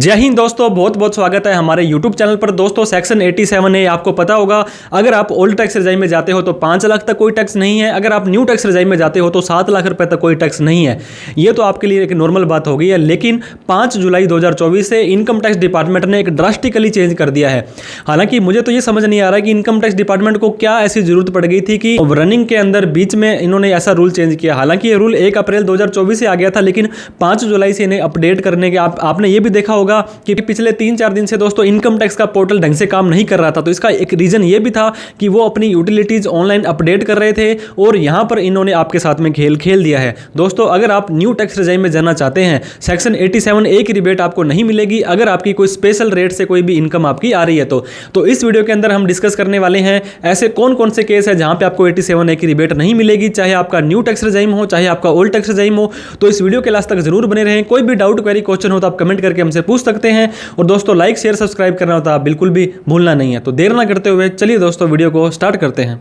जय हिंद दोस्तों, बहुत बहुत स्वागत है हमारे YouTube चैनल पर। दोस्तों सेक्शन 87A आपको पता होगा, अगर आप ओल्ड टैक्स रेजाइम में जाते हो तो 5 लाख तक कोई टैक्स नहीं है। अगर आप न्यू टैक्स रेजाइम में जाते हो तो 7 लाख रुपए तक कोई टैक्स नहीं है। ये तो आपके लिए एक नॉर्मल बात हो गई है, लेकिन 5 जुलाई 2024 से इनकम टैक्स डिपार्टमेंट ने एक ड्रास्टिकली चेंज कर दिया है। हालांकि मुझे तो ये समझ नहीं आ रहा कि इनकम टैक्स डिपार्टमेंट को क्या ऐसी जरूरत पड़ गई थी कि रनिंग के अंदर बीच में इन्होंने ऐसा रूल चेंज किया। हालांकि ये रूल 1 अप्रैल 2024 से आ गया था, लेकिन 5 जुलाई से इन्हें अपडेट करने के आपने ये भी देखा होगा कि पिछले 3-4 दिन से दोस्तों इनकम टैक्स का पोर्टल ढंग से काम नहीं कर रहा था। तो इसका एक रीजन ये भी था कि वो अपनी यूटिलिटीज ऑनलाइन अपडेट कर रहे थे, और यहां पर इन्होंने आपके साथ में खेल दिया है। दोस्तों अगर आप न्यू टैक्स रेजाइम में जाना चाहते हैं, सेक्शन 87A की रिबेट आपको नहीं मिलेगी अगर आपकी कोई स्पेशल रेट से कोई भी इनकम आपकी आ रही है। तो इस वीडियो के अंदर हम डिस्कस करने वाले हैं ऐसे कौन कौन से केस है जहां पे आपको 87A की रिबेट नहीं मिलेगी, चाहे आपका न्यू टैक्स रेजाइम हो चाहे आपका ओल्ड टैक्स रेजाइम हो। तो इस वीडियो के लास्ट तक जरूर बने रहें। कोई भी डाउट क्वेरी क्वेश्चन हो तो आप कमेंट करके हमसे पूछ सकते हैं, और दोस्तों लाइक शेयर सब्सक्राइब करना होता है बिल्कुल भी भूलना नहीं है। तो देर ना करते हुए चलिए दोस्तों वीडियो को स्टार्ट करते हैं।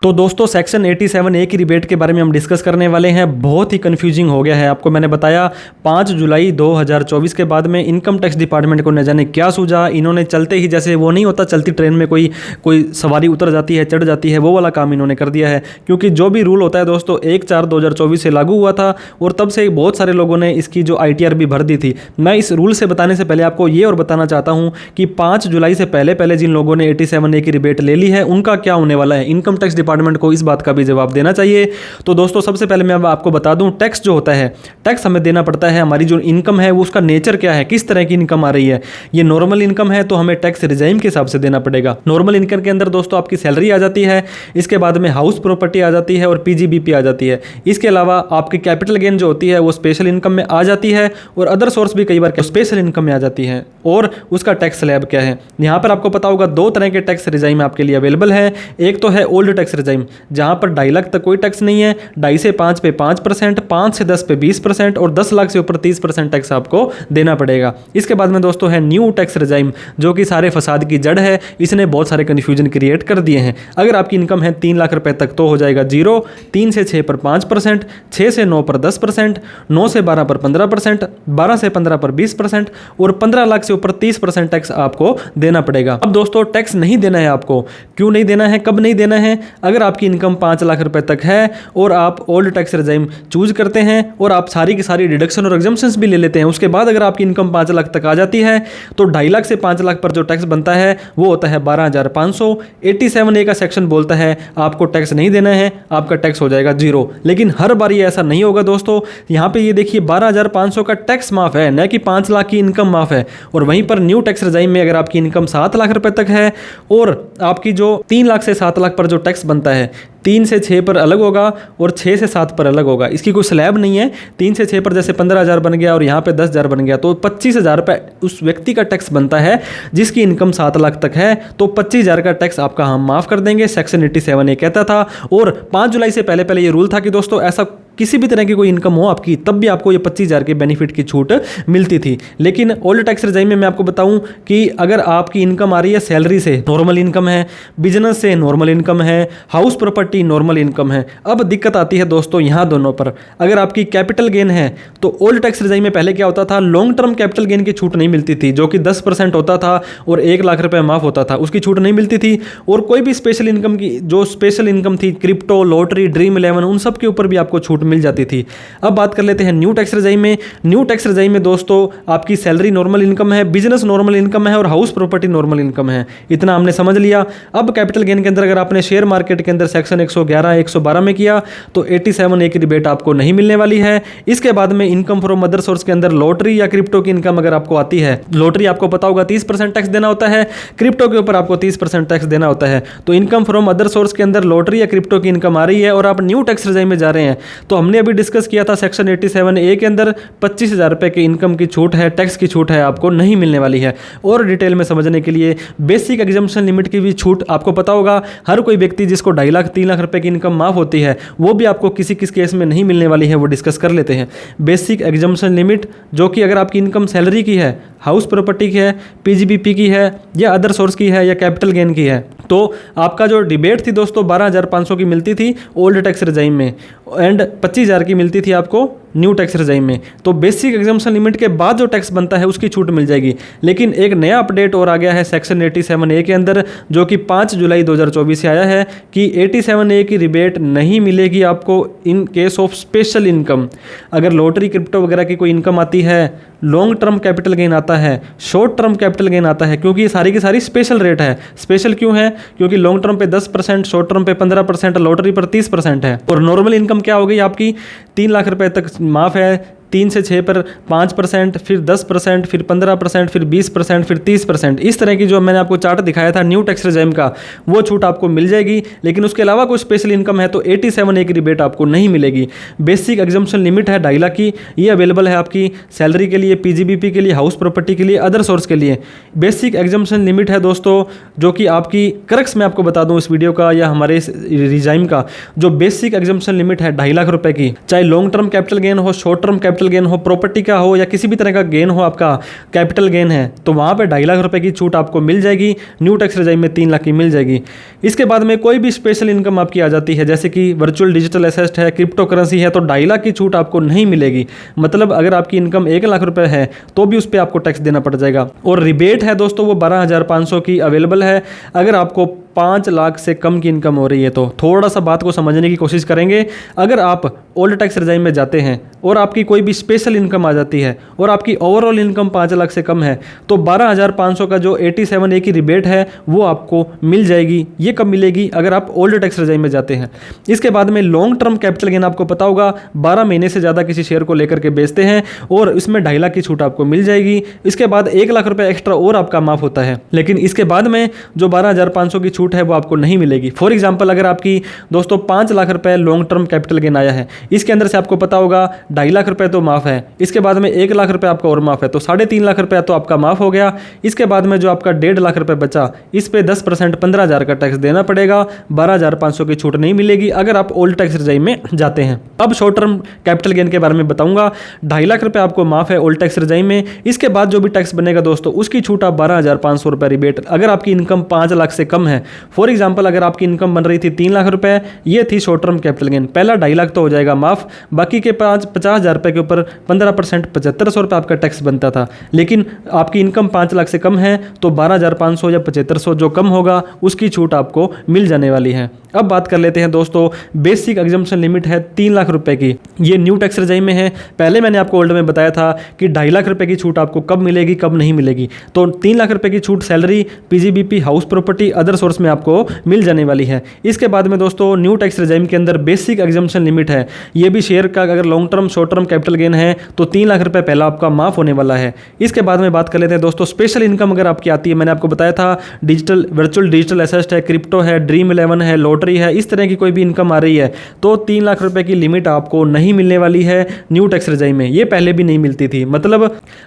तो दोस्तों सेक्शन 87A की रिबेट के बारे में हम डिस्कस करने वाले हैं। बहुत ही कंफ्यूजिंग हो गया है। आपको मैंने बताया 5 जुलाई 2024 के बाद में इनकम टैक्स डिपार्टमेंट को न जाने क्या सूझा। इन्होंने चलते ही, जैसे वो नहीं होता चलती ट्रेन में कोई सवारी उतर जाती है चढ़ जाती है, वो वाला काम इन्होंने कर दिया है। क्योंकि जो भी रूल होता है दोस्तों 1/4/2024 से लागू हुआ था, और तब से बहुत सारे लोगों ने इसकी जो ITR भी भर दी थी। मैं इस रूल से बताने से पहले आपको ये और बताना चाहता हूँ कि 5 जुलाई से पहले जिन लोगों ने 87A की रिबेट ले ली है उनका क्या होने वाला है। इनकम टैक्स डिपार्टमेंट को इस बात का भी जवाब देना चाहिए। तो दोस्तों सबसे पहले मैं अब आपको बता दूं, टैक्स जो होता है, टैक्स हमें देना पड़ता है। हमारी जो इनकम है वो उसका नेचर क्या है, किस तरह की इनकम आ रही है। ये नॉर्मल इनकम है तो हमें टैक्स रिजाइम के हिसाब से देना पड़ेगा। नॉर्मल इनकम के अंदर दोस्तों आपकी सैलरी आ जाती है, इसके बाद में हाउस प्रॉपर्टी आ जाती है और PGBP आ जाती है। इसके अलावा आपकी कैपिटल गेन जो होती है वो स्पेशल इनकम में आ जाती है, और अदर सोर्स भी कई बार स्पेशल इनकम में आ जाती है। और उसका टैक्स स्लैब क्या है, यहाँ पर आपको पता होगा 2 तरह के टैक्स रिजाइम आपके लिए अवेलेबल है। एक तो है ओल्ड टैक्स रिजाइम, जहां पर 2.5 लाख तक कोई टैक्स नहीं है, 2.5 से 5 पे 5%, 5 से 10 पे 20%, और 10 लाख से ऊपर 30% टैक्स आपको देना पड़ेगा। इसके बाद में दोस्तों है न्यू टैक्स रिजाइम, जो कि सारे फसाद की जड़ है। इसने बहुत सारे कन्फ्यूजन क्रिएट कर दिए हैं। अगर आपकी इनकम है 3 लाख रुपए तक तो हो जाएगा 0, 3 से 6 पर 5%, 6 से 9 पर 10%, 9 से 12 पर 15%, 12 से 15 पर 20%, और 15 लाख से ऊपर 30% टैक्स आपको देना पड़ेगा। अब दोस्तों टैक्स नहीं देना है आपको। क्यों नहीं देना है, कब नहीं देना है? अगर आपकी इनकम 5 लाख रुपए तक है और आप ओल्ड टैक्स रिजाइम चूज करते हैं, और आप सारी की सारी डिडक्शन और एग्जम्पशंस भी ले लेते हैं, उसके बाद अगर आपकी इनकम 5 लाख तक आ जाती है तो 2.5 लाख से 5 लाख पर जो टैक्स बनता है वो होता है 12,500। 87A का सेक्शन बोलता है आपको टैक्स नहीं देना है, आपका टैक्स हो जाएगा 0। लेकिन हर बार ये ऐसा नहीं होगा दोस्तों। यहाँ पे ये देखिए 12,500 का टैक्स माफ है, न कि 5 लाख की इनकम माफ है। और वहीं पर न्यू टैक्स रिजाइम में अगर आपकी इनकम 7 लाख रुपए तक है, और आपकी जो 3 लाख से 7 लाख पर जो टैक्स बनता है 3 से 6 पर अलग होगा और 6 से 7 पर अलग होगा। इसकी कोई स्लैब नहीं है। 3 से 6 पर जैसे 15,000 बन गया और यहाँ पे 10,000 बन गया, तो 25,000 रुपये उस व्यक्ति का टैक्स बनता है जिसकी इनकम 7 लाख तक है। तो 25,000 का टैक्स आपका हम माफ़ कर देंगे, सेक्शन 87A कहता था। और 5 जुलाई से पहले ये रूल था कि दोस्तों ऐसा किसी भी तरह की कोई इनकम हो आपकी, तब भी आपको ये 25,000 के बेनिफिट की छूट मिलती थी। लेकिन ओल्ड टैक्स रिजाइम में मैं आपको बताऊं कि अगर आपकी इनकम आ रही है सैलरी से, नॉर्मल इनकम है, बिजनेस से नॉर्मल इनकम है, हाउस प्रॉपर्टी नॉर्मल इनकम है। अब दिक्कत आती है दोस्तों यहाँ दोनों पर। अगर आपकी कैपिटल गेन है तो ओल्ड टैक्स रिजाइम में पहले क्या होता था, लॉन्ग टर्म कैपिटल गेन की छूट नहीं मिलती थी, जो कि 10% होता था और 1 लाख रुपये माफ होता था, उसकी छूट नहीं मिलती थी। और कोई भी स्पेशल इनकम की जो स्पेशल इनकम थी, क्रिप्टो, लॉटरी, ड्रीम 11, उन सब के ऊपर भी आपको छूट मिल जाती थी। अब बात कर लेते हैं न्यू टैक्स रिजाइम में। न्यू टैक्स रिजाइम में दोस्तों आपकी सैलरी नॉर्मल इनकम है, बिजनेस नॉर्मल इनकम है, और हाउस प्रॉपर्टी नॉर्मल इनकम है। इतना हमने समझ लिया। अब कैपिटल गेन के अंदर अगर आपने शेयर मार्केट के अंदर सेक्शन 111, 112 में किया तो 87A की रिबेट आपको नहीं मिलने वाली है। इसके बाद में इनकम फ्रॉम अदर सोर्स के अंदर लॉटरी या क्रिप्टो की इनकम अगर आपको आती है, लॉटरी आपको पता होगा 30% टैक्स देना होता है, क्रिप्टो के ऊपर आपको 30% टैक्स देना होता है। तो इनकम फ्रॉम अदर सोर्स के अंदर लॉटरी या क्रिप्टो की इनकम आ रही है और आप न्यू टैक्स रिजाइम में जा रहे हैं, तो हमने अभी डिस्कस किया था सेक्शन 87A के अंदर 25,000 रुपए की इनकम की छूट है, टैक्स की छूट है, आपको नहीं मिलने वाली है। और डिटेल में समझने के लिए बेसिक एग्जम्पशन लिमिट की भी छूट आपको पता होगा। हर कोई व्यक्ति जिसको 2.5 लाख 3 लाख रुपए की इनकम माफ होती है, वो भी आपको किसी किस केस में नहीं मिलने वाली है, वो डिस्कस कर लेते हैं। बेसिक एग्जम्पशन लिमिट, जो कि अगर आपकी इनकम सैलरी की है, हाउस प्रॉपर्टी की है, PGBP की है, या अदर सोर्स की है, या कैपिटल गेन की है, तो आपका जो डिबेट थी दोस्तों 12,500 की मिलती थी ओल्ड टैक्स रिजाइम में, एंड 25,000 की मिलती थी आपको न्यू टैक्स रेजाइम में, तो बेसिक एग्जाम्पशन लिमिट के बाद जो टैक्स बनता है उसकी छूट मिल जाएगी। लेकिन एक नया अपडेट और आ गया है सेक्शन 87A के अंदर, जो कि 5 जुलाई 2024 से आया है कि 87A की रिबेट नहीं मिलेगी आपको in case of special income. अगर लॉटरी, क्रिप्टो वगैरह की कोई इनकम आती है, लॉन्ग टर्म कैपिटल गेन आता है, शॉर्ट टर्म कैपिटल गेन आता है, क्योंकि ये सारी की सारी स्पेशल रेट है। स्पेशल क्यों है? क्योंकि लॉन्ग टर्म पे 10%, शॉर्ट टर्म पे 15%, लॉटरी पर 30% है। और नॉर्मल इनकम क्या हो गई आपकी? 3 लाख रुपए तक माफ़ है, 3 से 6 पर 5%, फिर 10%, फिर 15%, फिर 20%, फिर 30%। इस तरह की जो मैंने आपको चार्ट दिखाया था न्यू टैक्स रेजिम का, वो छूट आपको मिल जाएगी। लेकिन उसके अलावा कोई स्पेशल इनकम है तो 87A की रिबेट आपको नहीं मिलेगी। बेसिक एग्जम्पशन लिमिट है 2.5 लाख की, ये अवेलेबल है आपकी सैलरी के लिए, पीजीबीपी के लिए, हाउस प्रॉपर्टी के लिए, अदर सोर्स के लिए। बेसिक एग्जम्पशन लिमिट है दोस्तों, जो कि आपकी क्रक्स मैं आपको बता दूं इस वीडियो का या हमारे इस रिजाइम का, जो बेसिक एग्जम्पशन लिमिट है 2.5 लाख रुपए की, चाहे लॉन्ग टर्म कैपिटल गेन हो, शॉर्ट टर्म कैपिटल गेन हो, प्रॉपर्टी का हो या किसी भी तरह का गेन हो, आपका कैपिटल गेन है, तो वहाँ पे 2.5 लाख रुपए की छूट आपको मिल जाएगी। न्यू टैक्स रेजिम में 3 लाख की मिल जाएगी। इसके बाद में कोई भी स्पेशल इनकम आपकी आ जाती है, जैसे कि वर्चुअल डिजिटल एसेट है, क्रिप्टो करेंसी है, तो 2.5 लाख की छूट आपको नहीं मिलेगी। मतलब अगर आपकी इनकम 1 लाख रुपए है तो भी उस पर आपको टैक्स देना पड़ जाएगा। और रिबेट है दोस्तों वो 12,500 की अवेलेबल है। अगर आपको 5 लाख से कम की इनकम हो रही है तो थोड़ा सा बात को समझने की कोशिश करेंगे। अगर आप ओल्ड टैक्स रेजिम में जाते हैं और आपकी कोई भी स्पेशल इनकम आ जाती है और आपकी ओवरऑल इनकम 5 लाख से कम है, तो 12,500 का जो 87A की रिबेट है वो आपको मिल जाएगी। ये कब मिलेगी? अगर आप ओल्ड टैक्स रेजिम में जाते हैं। इसके बाद में लॉन्ग टर्म कैपिटल गेन आपको पता होगा, 12 महीने से ज़्यादा किसी शेयर को लेकर के बेचते हैं और इसमें 2.5 लाख की छूट आपको मिल जाएगी। इसके बाद 1 लाख रुपये एक्स्ट्रा और आपका माफ होता है। लेकिन इसके बाद में जो 12,500 की छूट है वो आपको नहीं मिलेगी। फॉर एग्जांपल अगर आपकी दोस्तों 5 लाख रुपए लॉन्ग टर्म कैपिटल गेन आया है, इसके अंदर से आपको पता होगा 2.5 लाख रुपए तो माफ है, इसके बाद में 1 लाख रुपए आपका और माफ है, तो 3.5 लाख रुपए तो आपका माफ हो गया। इसके बाद में जो आपका 1.5 लाख रुपए बचा, इस पे 10% 15,000 का टैक्स देना पड़ेगा। 12,500 की छूट नहीं मिलेगी अगर आप ओल्ड टैक्स रेजिम में जाते हैं। अब शॉर्ट टर्म कैपिटल गेन के बारे में बताऊंगा। 2.5 लाख रुपए आपको माफ है ओल्ड टैक्स रेजिम में। इसके बाद जो भी टैक्स बनेगा दोस्तों, उसकी छूट आप 12,500 रुपए रिबेट, अगर आपकी इनकम 5 लाख से कम है। फॉर एग्जाम्पल अगर आपकी इनकम बन रही थी 3 लाख रुपए, ये थी शॉर्ट टर्म कैपिटल गेन, पहला 2.5 लाख तो हो जाएगा माफ, बाकी के 50,000 रुपए के ऊपर 15% 7,500 रुपए आपका टैक्स बनता था। लेकिन आपकी इनकम 5 लाख से कम है तो 12,500 या 7,500 जो कम होगा उसकी छूट आपको मिल जाने वाली है। अब बात कर लेते हैं दोस्तों, बेसिक एग्जम्पशन लिमिट है 3 लाख रुपए की, ये न्यू टैक्स रेजिम में है। पहले मैंने आपको ओल्ड में बताया था कि 2.5 लाख रुपए की छूट आपको कब मिलेगी कब नहीं मिलेगी। तो 3 लाख रुपए की छूट salary, PGBP, house property, other source में आपको मिल जाने वाली है। इसके बाद में दोस्तों न्यू टैक्स रेजिम के अंदर बेसिक एग्जम्पशन लिमिट है, ये भी शेयर का अगर long term short term capital gain है तो 3 लाख रुपए पहला आपका माफ होने वाला है। इसके बाद में बात कर लेते हैं दोस्तों स्पेशल इनकम अगर आपकी आती है, मैंने आपको बताया था डिजिटल वर्चुअल डिजिटल एसेट है, क्रिप्टो है, ड्रीम 11 है, लॉटरी है, इस तरह की कोई भी इनकम आ रही है तो 3 लाख रुपए की लिमिट आपको नहीं मिलने वाली है न्यू टैक्स रेजिम में। ये पहले भी नहीं मिलती थी, मतलब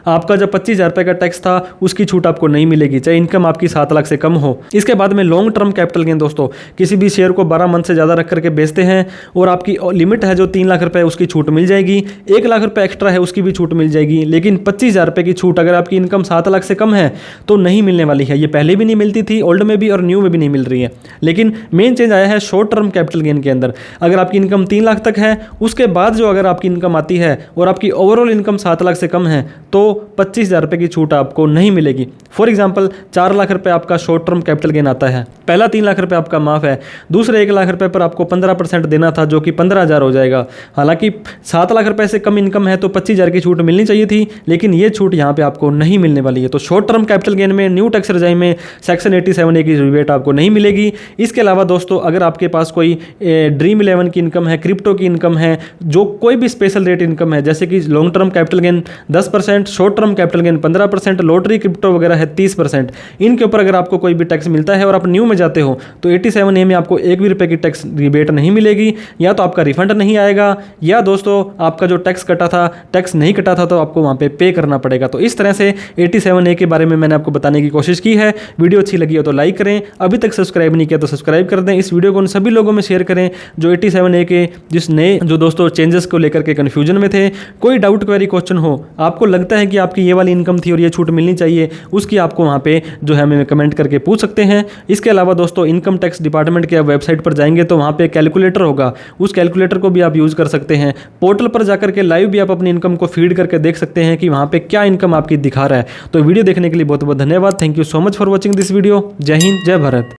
आपका जब 25,000 रुपए का टैक्स था उसकी छूट आपको नहीं मिलेगी, चाहे इनकम आपकी 7 लाख से कम हो। इसके बाद में लॉन्ग टर्म कैपिटल गेन दोस्तों, किसी भी शेयर को 12 मंथ से ज़्यादा रख करके बेचते हैं और आपकी लिमिट है जो 3 लाख रुपए, उसकी छूट मिल जाएगी। 1 लाख रुपए एक्स्ट्रा है उसकी भी छूट मिल जाएगी। लेकिन 25,000 रुपए की छूट अगर आपकी इनकम 7 लाख से कम है तो नहीं मिलने वाली है। ये पहले भी नहीं मिलती थी, ओल्ड में भी और न्यू में भी नहीं मिल रही है। लेकिन मेन चेंज आया है शॉर्ट टर्म कैपिटल गेन के अंदर। अगर आपकी इनकम 3 लाख तक है, उसके बाद जो अगर आपकी इनकम आती है और आपकी ओवरऑल इनकम 7 लाख से कम है तो 25,000 रुपए की छूट आपको नहीं मिलेगी। फॉर एग्जांपल 4 लाख रुपए आपका शॉर्ट टर्म कैपिटल गेन आता है, पहला 3 लाख रुपए आपका माफ है, दूसरे 1 लाख रुपए पर आपको 15% देना था जो कि 15,000 हो जाएगा। हालांकि 7 लाख रुपए से कम इनकम है तो 25,000 की छूट मिलनी चाहिए थी, लेकिन ये छूट यहाँ पे आपको नहीं मिलने वाली है। तो शॉर्ट टर्म कैपिटल गेन में न्यू टैक्स रेजिम में सेक्शन 87A की रिबेट आपको नहीं मिलेगी। इसके अलावा दोस्तों अगर आपके पास कोई ड्रीम 11 की इनकम है, क्रिप्टो की इनकम है, जो कोई भी स्पेशल रेट इनकम है, जैसे कि long term capital gain 10%, short term capital gain 15%, lottery crypto वगैरह है 30%, इनके ऊपर अगर आपको कोई भी टैक्स मिलता है और आप न्यू में जाते हो तो 87A में आपको 1 भी रुपये की टैक्स रिबेट नहीं मिलेगी। या तो आपका रिफंड नहीं आएगा या दोस्तों आपका जो टैक्स कटा था, टैक्स नहीं कटा था तो आपको वहाँ पे करना पड़ेगा। तो इस तरह से 87A के बारे में मैंने आपको बताने की कोशिश की है। वीडियो अच्छी लगी हो तो लाइक करें, अभी तक सब्सक्राइब नहीं किया तो सब्सक्राइब कर दें। इस वीडियो को उन सभी लोगों में शेयर करें जो 87A के जिस नए जो दोस्तों चेंजेस को लेकर के कन्फ्यूजन में थे। कोई डाउट क्वेरी क्वेश्चन हो, आपको लगता है कि आपकी ये वाली इनकम थी और ये छूट मिलनी चाहिए, उसकी आपको वहाँ पे जो है हमें कमेंट करके पूछ सकते हैं। इसके अलावा अलावा दोस्तों इनकम टैक्स डिपार्टमेंट के वेबसाइट पर जाएंगे तो वहाँ पे कैलकुलेटर होगा, उस कैलकुलेटर को भी आप यूज़ कर सकते हैं। पोर्टल पर जाकर के लाइव भी आप अपनी इनकम को फीड करके देख सकते हैं कि वहाँ पे क्या इनकम आपकी दिखा रहा है। तो वीडियो देखने के लिए बहुत बहुत धन्यवाद। Thank you so much for watching this video. जय हिंद, जय भारत।